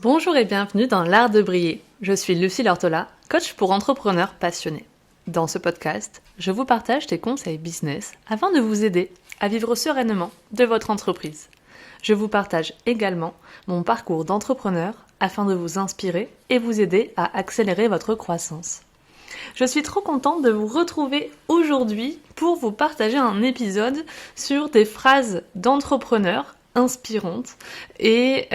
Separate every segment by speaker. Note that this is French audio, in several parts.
Speaker 1: Bonjour et bienvenue dans l'art de briller. Je suis Lucie Lortola, coach pour entrepreneurs passionnés. Dans ce podcast, je vous partage des conseils business afin de vous aider à vivre sereinement de votre entreprise. Je vous partage également mon parcours d'entrepreneur afin de vous inspirer et vous aider à accélérer votre croissance. Je suis trop contente de vous retrouver aujourd'hui pour vous partager un épisode sur des phrases d'entrepreneurs inspirantes et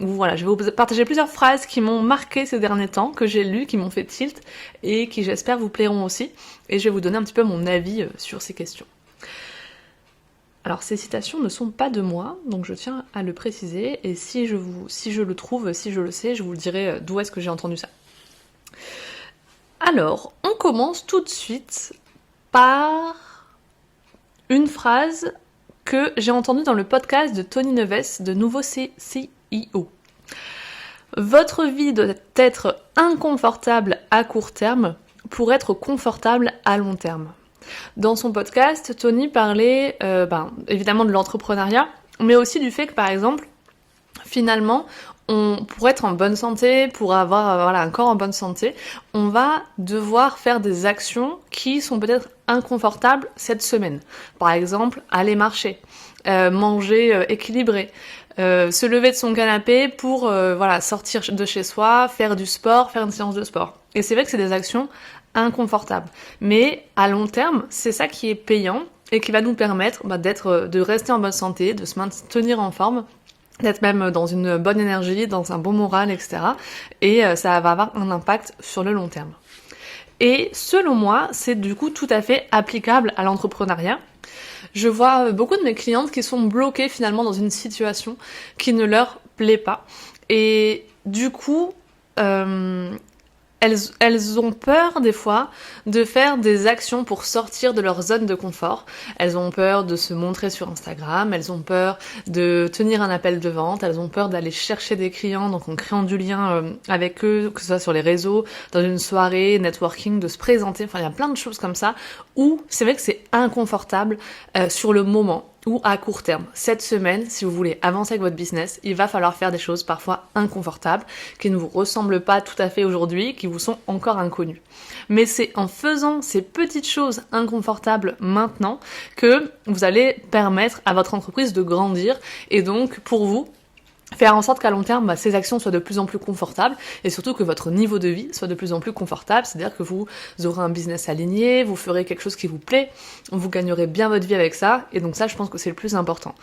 Speaker 1: voilà, je vais vous partager plusieurs phrases qui m'ont marqué ces derniers temps, que j'ai lues, qui m'ont fait tilt et qui j'espère vous plairont aussi, et je vais vous donner un petit peu mon avis sur ces questions. Alors ces citations ne sont pas de moi, donc je tiens à le préciser, et si je le trouve, si je le sais, je vous le dirai d'où est-ce que j'ai entendu ça. Alors, on commence tout de suite par une phrase que j'ai entendue dans le podcast de Tony Neves, de Nouveau CEO. Votre vie doit être inconfortable à court terme pour être confortable à long terme. Dans son podcast, Tony parlait évidemment de l'entrepreneuriat, mais aussi du fait que, par exemple, finalement, pour être en bonne santé, pour avoir un corps en bonne santé, on va devoir faire des actions qui sont peut-être inconfortables cette semaine. Par exemple, aller marcher, manger équilibré, se lever de son canapé pour sortir de chez soi, faire du sport, faire une séance de sport. Et c'est vrai que c'est des actions inconfortables. Mais à long terme, c'est ça qui est payant et qui va nous permettre de rester en bonne santé, de se maintenir en forme, d'être même dans une bonne énergie, dans un bon moral, etc. Et ça va avoir un impact sur le long terme. Et selon moi, c'est du coup tout à fait applicable à l'entrepreneuriat. Je vois beaucoup de mes clientes qui sont bloquées finalement dans une situation qui ne leur plaît pas. Et du coup, elles ont peur des fois de faire des actions pour sortir de leur zone de confort. Elles ont peur de se montrer sur Instagram, elles ont peur de tenir un appel de vente, elles ont peur d'aller chercher des clients, donc en créant du lien avec eux, que ce soit sur les réseaux, dans une soirée, networking, de se présenter. Enfin, il y a plein de choses comme ça où c'est vrai que c'est inconfortable sur le moment ou à court terme. Cette semaine, si vous voulez avancer avec votre business, il va falloir faire des choses parfois inconfortables, qui ne vous ressemblent pas tout à fait aujourd'hui, qui vous sont encore inconnues. Mais c'est en faisant ces petites choses inconfortables maintenant que vous allez permettre à votre entreprise de grandir et donc pour vous, faire en sorte qu'à long terme, ces actions soient de plus en plus confortables et surtout que votre niveau de vie soit de plus en plus confortable, c'est-à-dire que vous aurez un business aligné, vous ferez quelque chose qui vous plaît, vous gagnerez bien votre vie avec ça, et donc ça, je pense que c'est le plus important.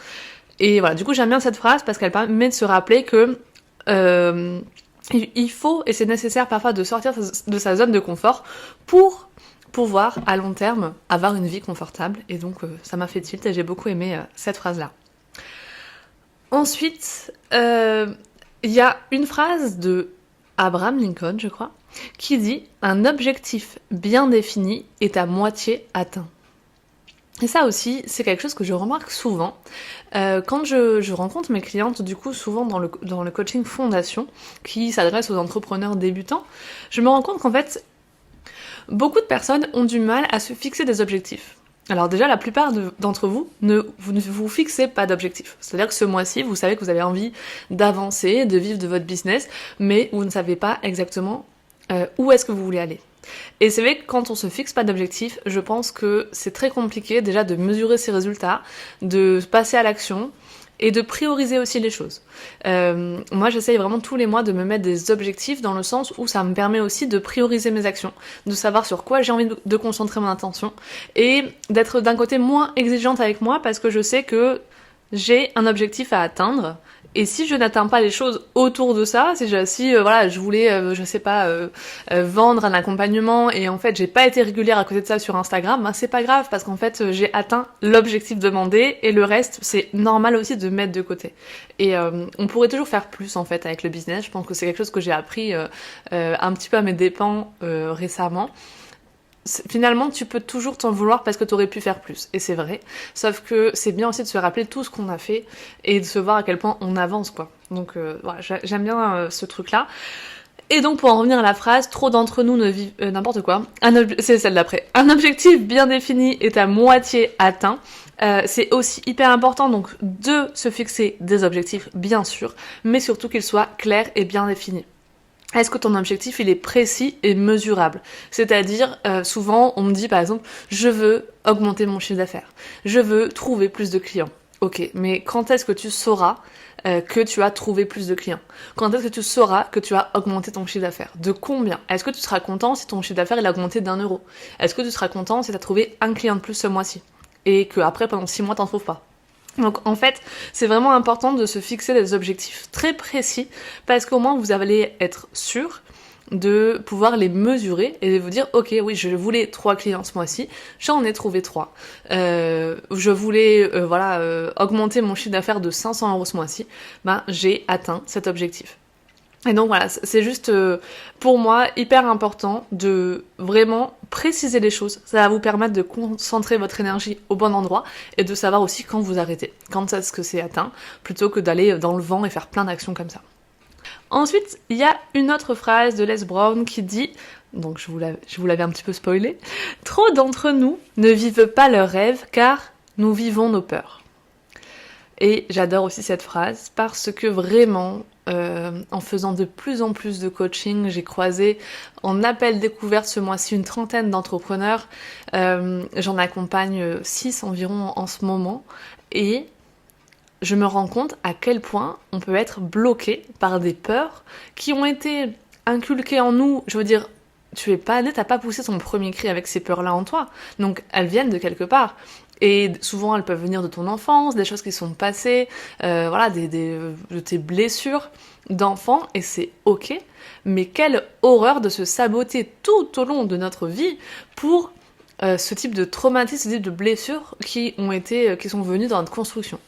Speaker 1: Et voilà, du coup, j'aime bien cette phrase parce qu'elle permet de se rappeler que il faut, et c'est nécessaire parfois de sortir de sa zone de confort pour pouvoir, à long terme, avoir une vie confortable, et donc ça m'a fait tilt et j'ai beaucoup aimé cette phrase-là. Ensuite, il y a une phrase de Abraham Lincoln, je crois, qui dit « Un objectif bien défini est à moitié atteint ». Et ça aussi, c'est quelque chose que je remarque souvent. Quand je rencontre mes clientes, du coup, souvent dans le coaching fondation, qui s'adresse aux entrepreneurs débutants, je me rends compte qu'en fait, beaucoup de personnes ont du mal à se fixer des objectifs. Alors déjà, la plupart d'entre vous ne vous fixez pas d'objectif. C'est-à-dire que ce mois-ci, vous savez que vous avez envie d'avancer, de vivre de votre business, mais vous ne savez pas exactement où est-ce que vous voulez aller. Et c'est vrai que quand on se fixe pas d'objectif, je pense que c'est très compliqué déjà de mesurer ses résultats, de passer à l'action, et de prioriser aussi les choses. Moi, j'essaye vraiment tous les mois de me mettre des objectifs dans le sens où ça me permet aussi de prioriser mes actions, de savoir sur quoi j'ai envie de concentrer mon attention et d'être d'un côté moins exigeante avec moi parce que je sais que j'ai un objectif à atteindre. Et si je n'atteins pas les choses autour de ça, si je voulais, vendre un accompagnement et en fait j'ai pas été régulière à côté de ça sur Instagram, c'est pas grave parce qu'en fait j'ai atteint l'objectif demandé et le reste c'est normal aussi de mettre de côté. Et on pourrait toujours faire plus en fait avec le business. Je pense que c'est quelque chose que j'ai appris un petit peu à mes dépens récemment. Finalement, tu peux toujours t'en vouloir parce que t'aurais pu faire plus, et c'est vrai. Sauf que c'est bien aussi de se rappeler tout ce qu'on a fait et de se voir à quel point on avance, quoi. Donc voilà, j'aime bien ce truc-là. Et donc, pour en revenir à la phrase, trop d'entre nous ne vivent... n'importe quoi. C'est celle d'après. Un objectif bien défini est à moitié atteint. C'est aussi hyper important donc de se fixer des objectifs, bien sûr, mais surtout qu'ils soient clairs et bien définis. Est-ce que ton objectif, il est précis et mesurable? C'est-à-dire, souvent, on me dit, par exemple, je veux augmenter mon chiffre d'affaires. Je veux trouver plus de clients. Ok, mais quand est-ce que tu sauras que tu as trouvé plus de clients? Quand est-ce que tu sauras que tu as augmenté ton chiffre d'affaires? De combien? Est-ce que tu seras content si ton chiffre d'affaires, il a augmenté d'1 euro? Est-ce que tu seras content si tu as trouvé un client de plus ce mois-ci? Et que après, pendant 6 mois, t'en trouves pas? Donc en fait, c'est vraiment important de se fixer des objectifs très précis parce qu'au moins vous allez être sûr de pouvoir les mesurer et de vous dire ok oui je voulais 3 clients ce mois-ci, j'en ai trouvé 3. Je voulais augmenter mon chiffre d'affaires de 500 euros ce mois-ci, ben j'ai atteint cet objectif. Et donc voilà, c'est juste pour moi hyper important de vraiment préciser les choses. Ça va vous permettre de concentrer votre énergie au bon endroit et de savoir aussi quand vous arrêtez, quand est-ce que c'est atteint, plutôt que d'aller dans le vent et faire plein d'actions comme ça. Ensuite, il y a une autre phrase de Les Brown qui dit, donc je vous l'avais un petit peu spoilé, « Trop d'entre nous ne vivent pas leurs rêves car nous vivons nos peurs. » Et j'adore aussi cette phrase parce que vraiment, en faisant de plus en plus de coaching, j'ai croisé en appel découverte ce mois-ci une trentaine d'entrepreneurs. J'en accompagne 6 environ en ce moment. Et je me rends compte à quel point on peut être bloqué par des peurs qui ont été inculquées en nous. Je veux dire, tu es pas né, t'as pas poussé ton premier cri avec ces peurs-là en toi. Donc elles viennent de quelque part. Et souvent, elles peuvent venir de ton enfance, des choses qui sont passées, de tes blessures d'enfant, et c'est ok. Mais quelle horreur de se saboter tout au long de notre vie pour ce type de traumatisme, ce type de blessures qui sont venues dans notre construction.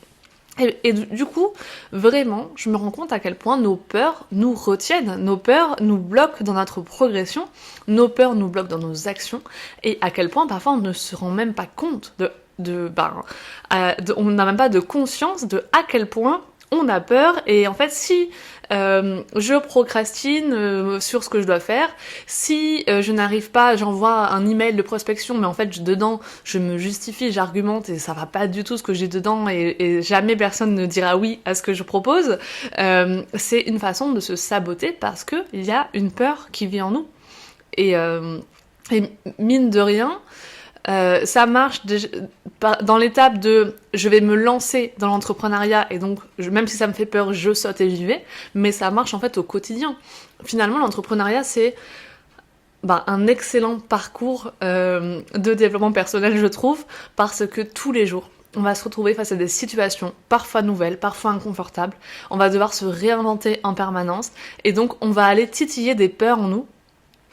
Speaker 1: Et du coup, vraiment, je me rends compte à quel point nos peurs nous retiennent, nos peurs nous bloquent dans notre progression, nos peurs nous bloquent dans nos actions, et à quel point parfois on ne se rend même pas compte on n'a même pas de conscience de à quel point on a peur. Et en fait, si je procrastine sur ce que je dois faire, si je n'arrive pas, j'envoie un email de prospection, mais en fait dedans je me justifie, j'argumente et ça va pas du tout ce que j'ai dedans et jamais personne ne dira oui à ce que je propose, c'est une façon de se saboter parce que il y a une peur qui vit en nous. Et mine de rien, ça marche dans l'étape de je vais me lancer dans l'entrepreneuriat et donc même si ça me fait peur je saute et j'y vais, mais ça marche en fait au quotidien. Finalement l'entrepreneuriat c'est un excellent parcours de développement personnel je trouve, parce que tous les jours on va se retrouver face à des situations parfois nouvelles, parfois inconfortables, on va devoir se réinventer en permanence et donc on va aller titiller des peurs en nous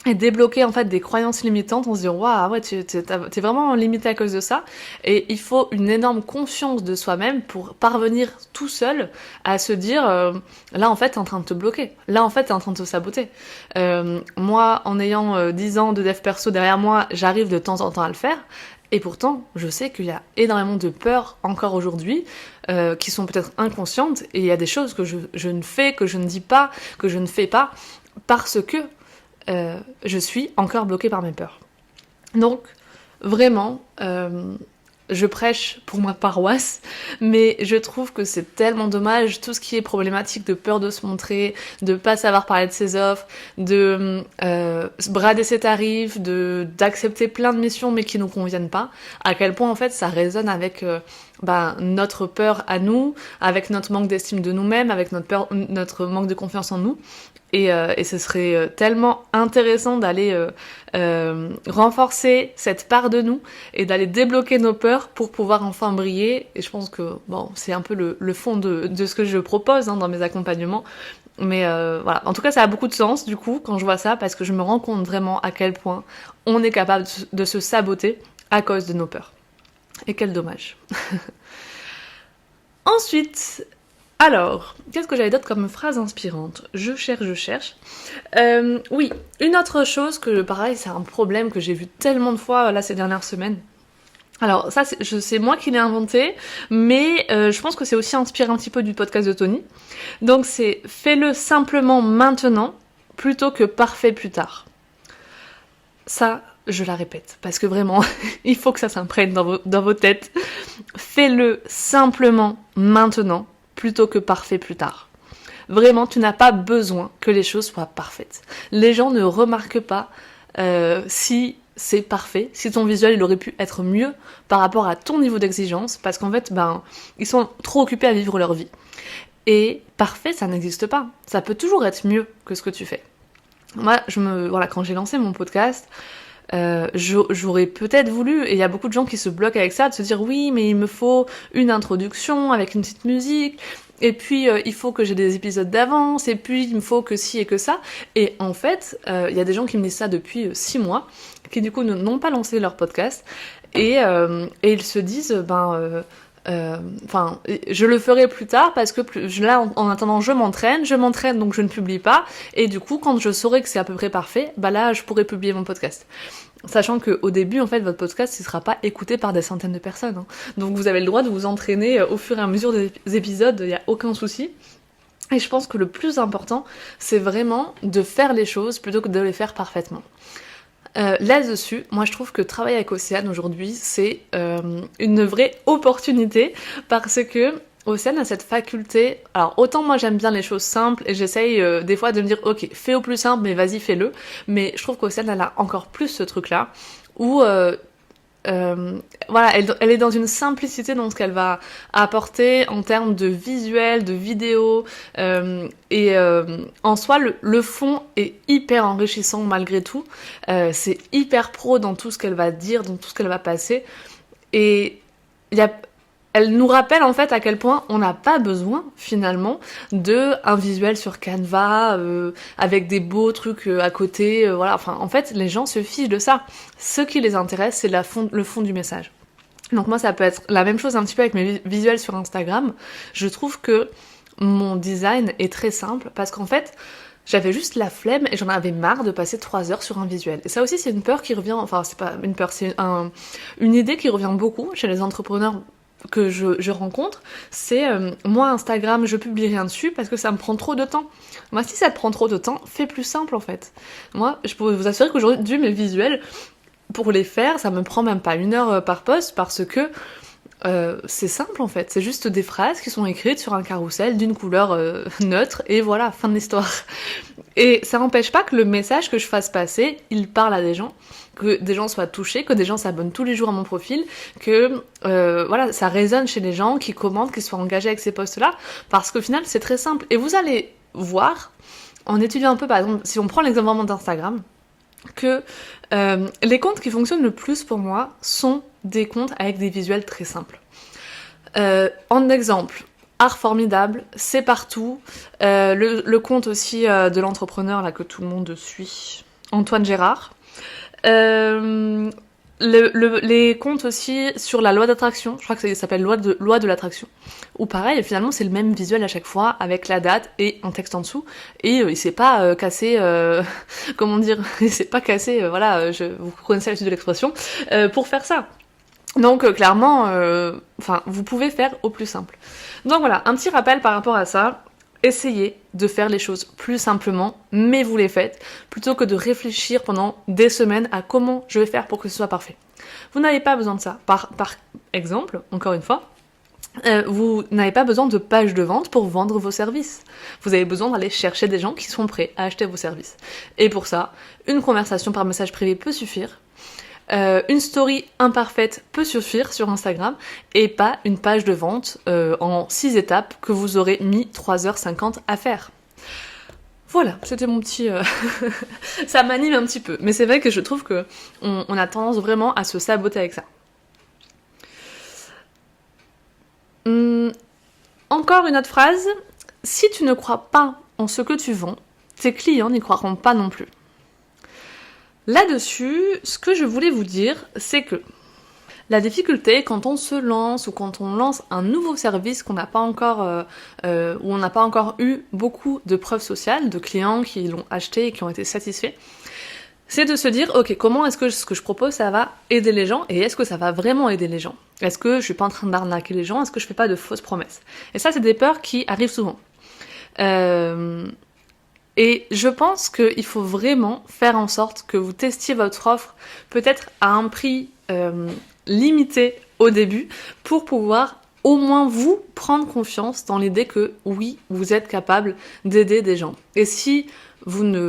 Speaker 1: et débloquer en fait des croyances limitantes. On se dit waouh ouais t'es vraiment limité à cause de ça, et il faut une énorme conscience de soi-même pour parvenir tout seul à se dire là en fait t'es en train de te bloquer, là en fait t'es en train de te saboter. Moi en ayant 10 ans de dev perso derrière moi, j'arrive de temps en temps à le faire, et pourtant je sais qu'il y a énormément de peurs encore aujourd'hui qui sont peut-être inconscientes, et il y a des choses que je ne fais, que je ne dis pas, que je ne fais pas parce que je suis encore bloquée par mes peurs. Donc, vraiment, je prêche pour ma paroisse, mais je trouve que c'est tellement dommage, tout ce qui est problématique de peur de se montrer, de pas savoir parler de ses offres, de brader ses tarifs, d'accepter plein de missions mais qui nous conviennent pas, à quel point en fait ça résonne avec notre peur à nous, avec notre manque d'estime de nous-mêmes, avec notre manque de confiance en nous. Et ce serait tellement intéressant d'aller renforcer cette part de nous et d'aller débloquer nos peurs pour pouvoir enfin briller. Et je pense que c'est un peu le fond de ce que je propose dans mes accompagnements. Mais voilà, en tout cas ça a beaucoup de sens du coup quand je vois ça, parce que je me rends compte vraiment à quel point on est capable de se saboter à cause de nos peurs. Et quel dommage. Ensuite, alors, qu'est-ce que j'avais d'autre comme phrase inspirante ? Je cherche. Oui, une autre chose que, pareil, c'est un problème que j'ai vu tellement de fois là ces dernières semaines. Alors ça, c'est moi qui l'ai inventé, mais je pense que c'est aussi inspiré un petit peu du podcast de Tony. Donc c'est « Fais-le simplement maintenant » plutôt que parfait plus tard. Ça, je la répète, parce que vraiment, il faut que ça s'imprègne dans vos têtes. Fais-le simplement maintenant, plutôt que parfait plus tard. Vraiment, tu n'as pas besoin que les choses soient parfaites. Les gens ne remarquent pas si c'est parfait, si ton visuel il aurait pu être mieux par rapport à ton niveau d'exigence, parce qu'en fait, ils sont trop occupés à vivre leur vie. Et parfait, ça n'existe pas. Ça peut toujours être mieux que ce que tu fais. Moi, quand j'ai lancé mon podcast, j'aurais peut-être voulu, et il y a beaucoup de gens qui se bloquent avec ça, de se dire oui, mais il me faut une introduction avec une petite musique, et puis il faut que j'ai des épisodes d'avance, et puis il me faut que ci et que ça. Et en fait, il y a des gens qui me disent ça depuis 6 mois, qui du coup n'ont pas lancé leur podcast, et ils se disent, je le ferai plus tard parce que là, en attendant, je m'entraîne donc je ne publie pas, et du coup, quand je saurai que c'est à peu près parfait, là, je pourrai publier mon podcast. Sachant qu'au début, en fait, votre podcast, il sera pas écouté par des centaines de personnes, hein. Donc vous avez le droit de vous entraîner au fur et à mesure des épisodes, il y a aucun souci. Et je pense que le plus important, c'est vraiment de faire les choses plutôt que de les faire parfaitement. Là-dessus, moi je trouve que travailler avec Océane aujourd'hui, c'est une vraie opportunité, parce que Océane a cette faculté. Alors autant moi j'aime bien les choses simples et j'essaye des fois de me dire ok, fais au plus simple mais vas-y fais-le, mais je trouve qu'Océane elle a encore plus ce truc là où elle est dans une simplicité dans ce qu'elle va apporter en termes de visuel, de vidéo, et en soi le fond est hyper enrichissant malgré tout. C'est hyper pro dans tout ce qu'elle va dire, dans tout ce qu'elle va passer, et elle nous rappelle en fait à quel point on n'a pas besoin finalement d'un visuel sur Canva avec des beaux trucs à côté, en fait les gens se fichent de ça. Ce qui les intéresse, c'est le fond du message. Donc moi ça peut être la même chose un petit peu avec mes visuels sur Instagram. Je trouve que mon design est très simple parce qu'en fait j'avais juste la flemme et j'en avais marre de passer 3 heures sur un visuel. Et ça aussi c'est une peur qui revient, enfin c'est pas une peur, c'est une idée qui revient beaucoup chez les entrepreneurs que je rencontre, c'est moi Instagram je publie rien dessus parce que ça me prend trop de temps. Moi si ça te prend trop de temps, fais plus simple en fait. Moi je peux vous assurer qu'aujourd'hui mes visuels, pour les faire, ça me prend même pas 1 heure par post, parce que c'est simple en fait, c'est juste des phrases qui sont écrites sur un carrousel d'une couleur neutre, et voilà, fin de l'histoire. Et ça n'empêche pas que le message que je fasse passer, il parle à des gens, que des gens soient touchés, que des gens s'abonnent tous les jours à mon profil, que ça résonne chez les gens, qui commentent, qui soient engagés avec ces posts-là, parce qu'au final c'est très simple. Et vous allez voir, en étudiant un peu, par exemple, si on prend l'exemple vraiment d'Instagram, que les comptes qui fonctionnent le plus pour moi sont des comptes avec des visuels très simples. En exemple, Art Formidable, c'est partout. Le compte aussi de l'entrepreneur là que tout le monde suit, Antoine Gérard. Les comptes aussi sur la loi d'attraction, je crois que ça s'appelle loi de l'attraction, où pareil, finalement c'est le même visuel à chaque fois, avec la date et un texte en dessous, et il s'est pas cassé, comment dire, il s'est pas cassé, vous connaissez la suite de l'expression, pour faire ça. Donc clairement, vous pouvez faire au plus simple. Donc voilà, un petit rappel par rapport à ça. Essayez de faire les choses plus simplement, mais vous les faites, plutôt que de réfléchir pendant des semaines à comment je vais faire pour que ce soit parfait. Vous n'avez pas besoin de ça. Par exemple, encore une fois, vous n'avez pas besoin de pages de vente pour vendre vos services. Vous avez besoin d'aller chercher des gens qui sont prêts à acheter vos services. Et pour ça, une conversation par message privé peut suffire. Une story imparfaite peut suffire sur Instagram, et pas une page de vente en 6 étapes que vous aurez mis 3h50 à faire. Voilà, c'était mon petit... ça m'anime un petit peu, mais c'est vrai que je trouve que on a tendance vraiment à se saboter avec ça. Encore une autre phrase, si tu ne crois pas en ce que tu vends, tes clients n'y croiront pas non plus. Là-dessus, ce que je voulais vous dire, c'est que la difficulté quand on se lance ou quand on lance un nouveau service qu'on n'a pas encore, où on n'a pas encore eu beaucoup de preuves sociales, de clients qui l'ont acheté et qui ont été satisfaits, c'est de se dire, ok, comment est-ce que ce que je propose, ça va aider les gens, et est-ce que ça va vraiment aider les gens ? Est-ce que je suis pas en train d'arnaquer les gens ? Est-ce que je fais pas de fausses promesses ? Et ça, c'est des peurs qui arrivent souvent. Et je pense qu'il faut vraiment faire en sorte que vous testiez votre offre peut-être à un prix limité au début pour pouvoir au moins vous prendre confiance dans l'idée que oui, vous êtes capable d'aider des gens. Et si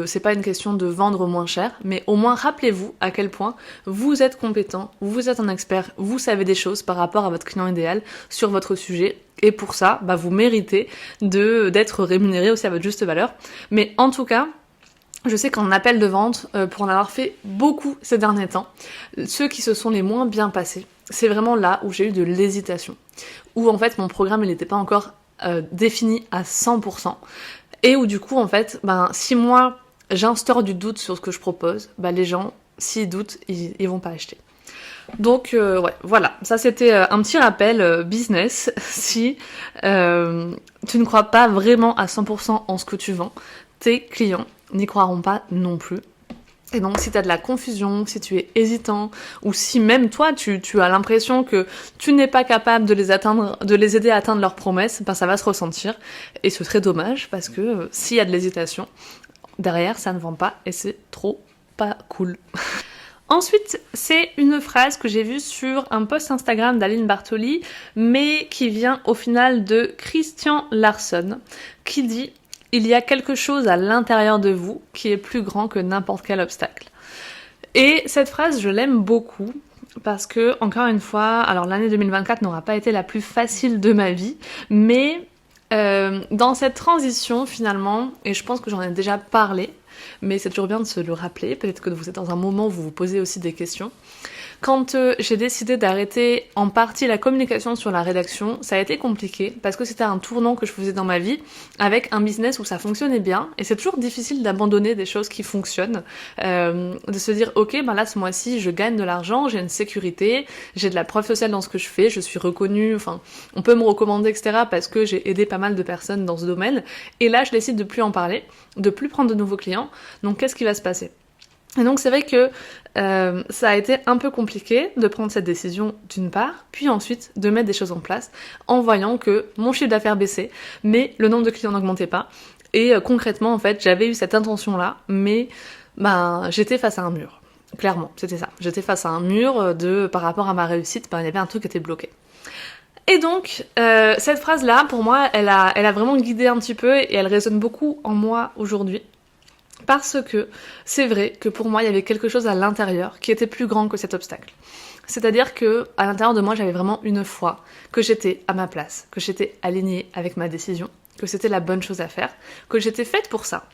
Speaker 1: c'est pas une question de vendre moins cher, mais au moins rappelez-vous à quel point vous êtes compétent, vous êtes un expert, vous savez des choses par rapport à votre client idéal sur votre sujet. Et pour ça, vous méritez d'être rémunéré aussi à votre juste valeur. Mais en tout cas, je sais qu'en appel de vente, pour en avoir fait beaucoup ces derniers temps, ceux qui se sont les moins bien passés, c'est vraiment là où j'ai eu de l'hésitation. Où en fait mon programme il n'était pas encore défini à 100%. Et où du coup en fait, si moi j'instaure du doute sur ce que je propose, les gens, s'ils doutent, ils vont pas acheter. Donc ouais, voilà, ça c'était un petit rappel business. Si tu ne crois pas vraiment à 100% en ce que tu vends, tes clients n'y croiront pas non plus. Et donc si tu as de la confusion, si tu es hésitant, ou si même toi tu as l'impression que tu n'es pas capable de les aider à atteindre leurs promesses, ça va se ressentir. Et ce serait dommage parce que s'il y a de l'hésitation, derrière ça ne vend pas et c'est trop pas cool. Ensuite, c'est une phrase que j'ai vue sur un post Instagram d'Aline Bartoli, mais qui vient au final de Christian Larsson, qui dit « Il y a quelque chose à l'intérieur de vous qui est plus grand que n'importe quel obstacle. » Et cette phrase, je l'aime beaucoup, parce que, encore une fois, alors l'année 2024 n'aura pas été la plus facile de ma vie, mais dans cette transition, finalement, et je pense que j'en ai déjà parlé, mais c'est toujours bien de se le rappeler, peut-être que vous êtes dans un moment où vous vous posez aussi des questions. Quand j'ai décidé d'arrêter en partie la communication sur la rédaction, ça a été compliqué parce que c'était un tournant que je faisais dans ma vie avec un business où ça fonctionnait bien et c'est toujours difficile d'abandonner des choses qui fonctionnent, de se dire ok là ce mois-ci je gagne de l'argent, j'ai une sécurité, j'ai de la preuve sociale dans ce que je fais, je suis reconnue, on peut me recommander etc. parce que j'ai aidé pas mal de personnes dans ce domaine et là je décide de plus en parler, de plus prendre de nouveaux clients, donc qu'est-ce qui va se passer ? Et donc c'est vrai que ça a été un peu compliqué de prendre cette décision d'une part, puis ensuite de mettre des choses en place en voyant que mon chiffre d'affaires baissait, mais le nombre de clients n'augmentait pas. Et concrètement en fait j'avais eu cette intention-là, mais j'étais face à un mur. Clairement, c'était ça. J'étais face à un mur par rapport à ma réussite, il y avait un truc qui était bloqué. Et donc, cette phrase-là, pour moi, elle a vraiment guidé un petit peu et elle résonne beaucoup en moi aujourd'hui. Parce que c'est vrai que pour moi, il y avait quelque chose à l'intérieur qui était plus grand que cet obstacle. C'est-à-dire que à l'intérieur de moi, j'avais vraiment une foi que j'étais à ma place, que j'étais alignée avec ma décision, que c'était la bonne chose à faire, que j'étais faite pour ça.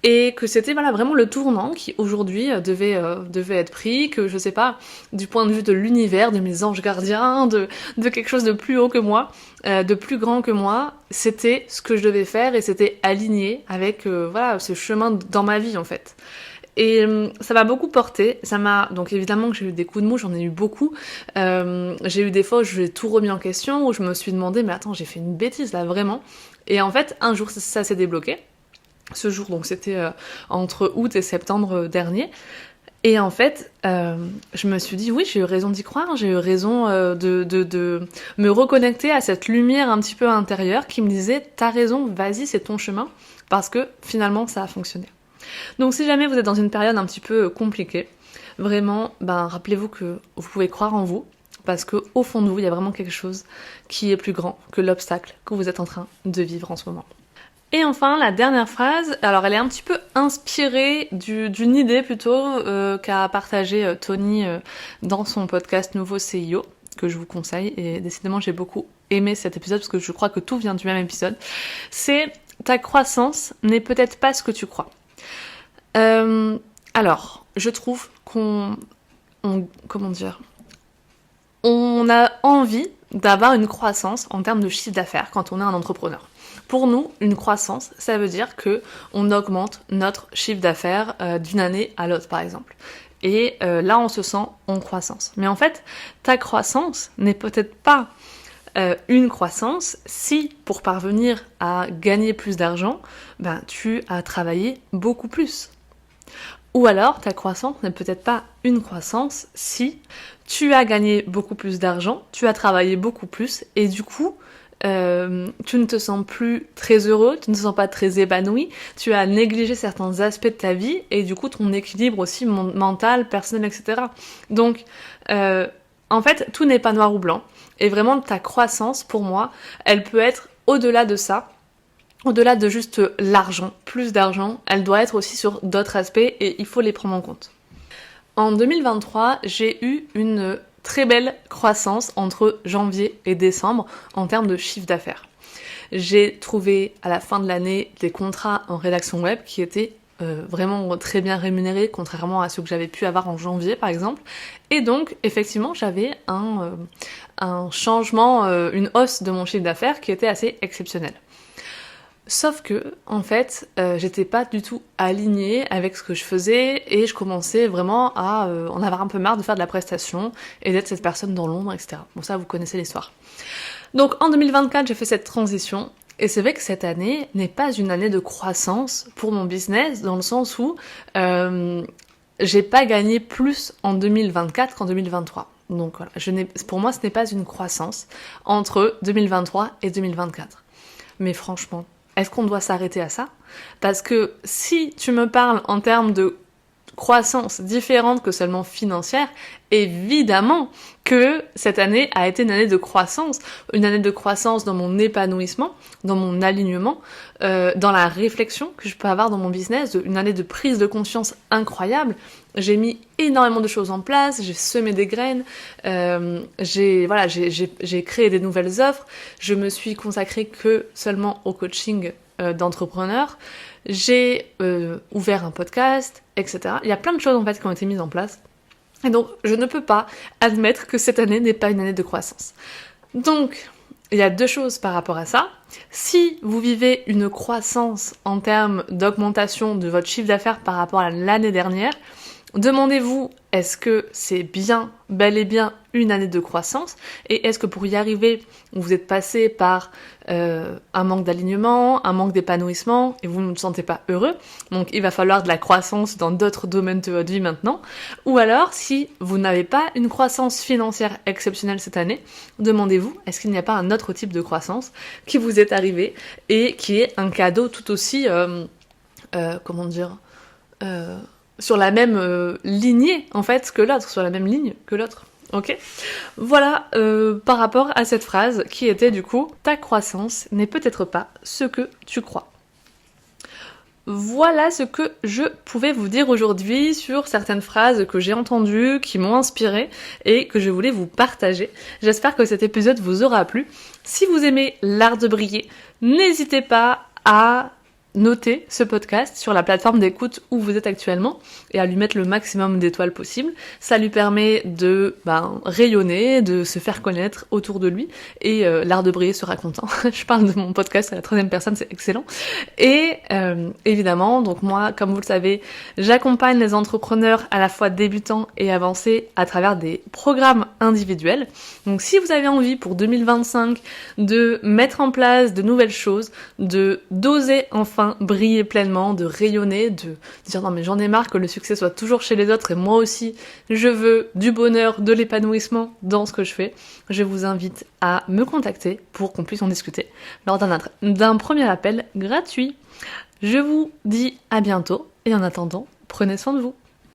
Speaker 1: Et que c'était vraiment le tournant qui aujourd'hui devait être pris, que je sais pas, du point de vue de l'univers, de mes anges gardiens, de quelque chose de plus haut que moi, de plus grand que moi, c'était ce que je devais faire et c'était aligné avec ce chemin dans ma vie en fait. Et ça m'a beaucoup porté, donc évidemment que j'ai eu des coups de mou, j'en ai eu beaucoup, j'ai eu des fois où j'ai tout remis en question, où je me suis demandé mais attends j'ai fait une bêtise là vraiment, et en fait un jour ça s'est débloqué. Ce jour, donc c'était entre août et septembre dernier. Et en fait, je me suis dit, oui, j'ai eu raison d'y croire, j'ai eu raison de me reconnecter à cette lumière un petit peu intérieure qui me disait, t'as raison, vas-y, c'est ton chemin, parce que finalement, ça a fonctionné. Donc si jamais vous êtes dans une période un petit peu compliquée, vraiment, rappelez-vous que vous pouvez croire en vous, parce qu'au fond de vous, il y a vraiment quelque chose qui est plus grand que l'obstacle que vous êtes en train de vivre en ce moment. Et enfin, la dernière phrase, alors elle est un petit peu inspirée d'une idée plutôt qu'a partagée Tony dans son podcast Nouveau CIO, que je vous conseille, et décidément j'ai beaucoup aimé cet épisode parce que je crois que tout vient du même épisode. C'est « Ta croissance n'est peut-être pas ce que tu crois ». Alors, je trouve on a envie d'avoir une croissance en termes de chiffre d'affaires quand on est un entrepreneur. Pour nous, une croissance, ça veut dire que on augmente notre chiffre d'affaires d'une année à l'autre, par exemple. Et là, on se sent en croissance. Mais en fait, ta croissance n'est peut-être pas une croissance si, pour parvenir à gagner plus d'argent, tu as travaillé beaucoup plus. Ou alors, ta croissance n'est peut-être pas une croissance si tu as gagné beaucoup plus d'argent, tu as travaillé beaucoup plus, et du coup, tu ne te sens plus très heureux, tu ne te sens pas très épanoui, tu as négligé certains aspects de ta vie et du coup ton équilibre aussi mental, personnel, etc. Donc, en fait, tout n'est pas noir ou blanc. Et vraiment, ta croissance, pour moi, elle peut être au-delà de ça. Au-delà de juste l'argent, plus d'argent, elle doit être aussi sur d'autres aspects et il faut les prendre en compte. En 2023, j'ai eu une très belle croissance entre janvier et décembre en termes de chiffre d'affaires. J'ai trouvé à la fin de l'année des contrats en rédaction web qui étaient vraiment très bien rémunérés, contrairement à ceux que j'avais pu avoir en janvier par exemple. Et donc effectivement j'avais un changement, une hausse de mon chiffre d'affaires qui était assez exceptionnelle. Sauf que, en fait, j'étais pas du tout alignée avec ce que je faisais et je commençais vraiment à en avoir un peu marre de faire de la prestation et d'être cette personne dans l'ombre, etc. Bon, ça, vous connaissez l'histoire. Donc, en 2024, j'ai fait cette transition et c'est vrai que cette année n'est pas une année de croissance pour mon business dans le sens où j'ai pas gagné plus en 2024 qu'en 2023. Donc voilà, pour moi, ce n'est pas une croissance entre 2023 et 2024. Mais franchement, est-ce qu'on doit s'arrêter à ça ? Parce que si tu me parles en termes de croissance différente que seulement financière, évidemment que cette année a été une année de croissance dans mon épanouissement, dans mon alignement, dans la réflexion que je peux avoir dans mon business, une année de prise de conscience incroyable. J'ai mis énormément de choses en place, j'ai semé des graines, j'ai créé des nouvelles offres, je me suis consacrée que seulement au coaching d'entrepreneurs, j'ai ouvert un podcast, etc. Il y a plein de choses en fait qui ont été mises en place. Et donc, je ne peux pas admettre que cette année n'est pas une année de croissance. Donc, il y a deux choses par rapport à ça. Si vous vivez une croissance en termes d'augmentation de votre chiffre d'affaires par rapport à l'année dernière, demandez-vous, est-ce que c'est bien, bel et bien une année de croissance ? Et est-ce que pour y arriver, vous êtes passé par un manque d'alignement, un manque d'épanouissement, et vous ne vous sentez pas heureux ? Donc il va falloir de la croissance dans d'autres domaines de votre vie maintenant. Ou alors, si vous n'avez pas une croissance financière exceptionnelle cette année, demandez-vous, est-ce qu'il n'y a pas un autre type de croissance qui vous est arrivé et qui est un cadeau tout aussi, sur la même lignée en fait que l'autre, sur la même ligne que l'autre. Ok ? Voilà par rapport à cette phrase qui était du coup « Ta croissance n'est peut-être pas ce que tu crois ». Voilà ce que je pouvais vous dire aujourd'hui sur certaines phrases que j'ai entendues, qui m'ont inspiré et que je voulais vous partager. J'espère que cet épisode vous aura plu. Si vous aimez l'art de briller, n'hésitez pas à noter ce podcast sur la plateforme d'écoute où vous êtes actuellement et à lui mettre le maximum d'étoiles possible. Ça lui permet de rayonner, de se faire connaître autour de lui et l'art de briller sera content. Je parle de mon podcast à la troisième personne, c'est excellent. Et évidemment, donc moi, comme vous le savez, j'accompagne les entrepreneurs à la fois débutants et avancés à travers des programmes individuels. Donc si vous avez envie pour 2025 de mettre en place de nouvelles choses, d'oser enfin briller pleinement, de rayonner, de dire non mais j'en ai marre que le succès soit toujours chez les autres et moi aussi je veux du bonheur, de l'épanouissement dans ce que je fais, je vous invite à me contacter pour qu'on puisse en discuter lors d'un premier appel gratuit. Je vous dis à bientôt et en attendant, prenez soin de vous.